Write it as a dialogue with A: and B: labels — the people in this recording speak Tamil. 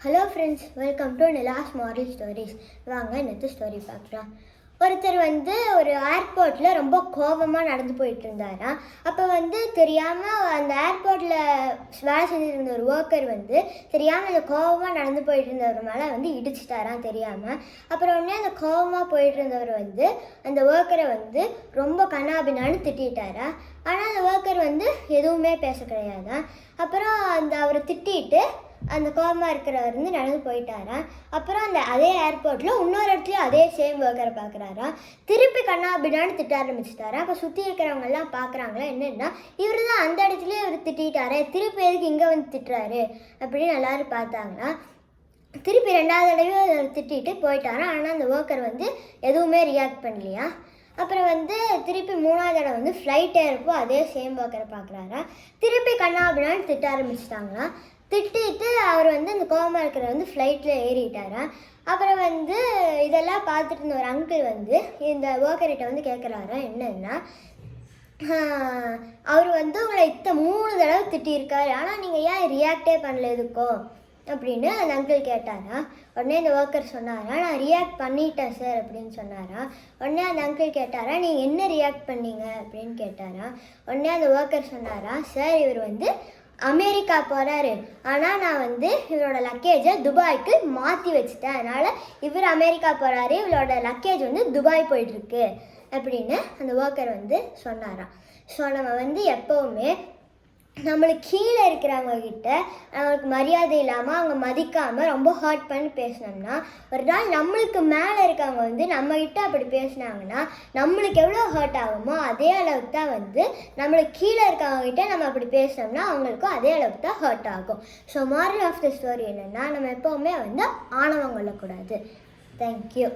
A: Hello friends, welcome to Nila's moral stories. வாங்க இன்னத்து ஸ்டோரி பார்க்கலாம். ஒருத்தர் ஒரு ஏர்போர்ட்டில் ரொம்ப கோபமாக நடந்து போயிட்டு இருந்தாராம். அப்போ தெரியாமல் அந்த ஏர்போர்ட்டில் வேலை செஞ்சுட்டு இருந்த ஒரு ஒர்க்கர் தெரியாமல் அந்த கோபமாக நடந்து போயிட்டு இருந்தவர் மேலே இடிச்சிட்டாராம் தெரியாமல். அப்புறம் உடனே அந்த கோபமாக போயிட்டு இருந்தவர் அந்த ஒர்க்கரை ரொம்ப கண்ணாபின்னான்னு திட்டாரா. ஆனால் அந்த ஒர்க்கர் எதுவுமே பேச கிடையாதான். அப்புறம் அவரை திட்டிட்டு அந்த கோபமாக இருக்கிறவர் நடந்து போயிட்டாரா. அப்புறம் அதே ஏர்போர்ட்டில் இன்னொரு இடத்துலையும் அதே சேம் ஒர்க்கரை பார்க்குறாரா. திருப்பி கண்ணாபின்னான்னு திட்ட ஆரம்பிச்சிட்டாரா. அப்போ சுற்றி இருக்கிறவங்கெல்லாம் பார்க்குறாங்களா, என்னென்னா இவர் தான் அந்த இடத்துலேயே இவர் திட்டாரே, திருப்பி எதுக்கு இங்கே திட்டுறாரு அப்படின்னு எல்லாரும் பார்த்தாங்கன்னா, திருப்பி ரெண்டாவது தடவை திட்டிட்டு போயிட்டாரா. ஆனால் அந்த ஒர்க்கர் எதுவுமே ரியாக்ட் பண்ணலையா. அப்புறம் திருப்பி மூணாவது தடவை ஃப்ளைட் ஏறப்போ அதே சேம் ஒர்க்கரை பார்க்குறாரா. திருப்பி கண்ணாபின்னான்னு திட்ட ஆரம்பிச்சிட்டாங்களா. திட்டிட்டு அவர் அந்த கோபமாக இருக்கிற ஃப்ளைட்டில் ஏறிட்டாரா. அப்புறம் இதெல்லாம் பார்த்துட்டு இருந்த ஒரு அங்கிள் இந்த ஒர்க்கர்கிட்ட கேட்குறாரா, என்னன்னா அவர் உங்களை 3 தடவை திட்டியிருக்காரு, ஆனால் நீங்கள் ஏன் ரியாக்டே பண்ணல எதுக்கோ அப்படின்னு அந்த அங்கிள் கேட்டாரா. உடனே இந்த ஒர்க்கர் சொன்னாரா, நான் ரியாக்ட் பண்ணிட்டேன் சார் அப்படின்னு சொன்னாரா. உடனே அந்த அங்கிள் கேட்டாரா, நீங்கள் என்ன ரியாக்ட் பண்ணீங்க அப்படின்னு கேட்டாரா. உடனே அந்த ஒர்க்கர் சொன்னாரா, சார் இவர் அமெரிக்கா போகிறாரு, ஆனால் நான் இவரோட லக்கேஜை துபாய்க்கு மாற்றி வச்சுட்டேன், அதனால் இவர் அமெரிக்கா போகிறாரு, இவரோட லக்கேஜ் துபாய் போயிட்டுருக்கு அப்படின்னு அந்த ஒர்க்கர் சொன்னாராம். ஸோ நம்ம எப்போவுமே நம்மளுக்கு கீழே இருக்கிறவங்க கிட்ட நம்மளுக்கு மரியாதை இல்லாமல் அவங்க மதிக்காமல் ரொம்ப ஹர்ட் பண்ணி பேசினோம்னா, ஒரு நாள் நம்மளுக்கு மேலே இருக்கவங்க நம்மகிட்ட அப்படி பேசினாங்கன்னா நம்மளுக்கு எவ்வளோ ஹர்ட் ஆகுமோ அதே அளவுக்கு தான் நம்மளுக்கு கீழே இருக்கவங்க கிட்ட நம்ம அப்படி பேசினோம்னா அவங்களுக்கும் அதே அளவுக்கு தான் ஹர்ட் ஆகும். So moral of the story என்னென்னா, நம்ம எப்போவுமே ஆணவம் கொள்ளக்கூடாது. தேங்க்யூ.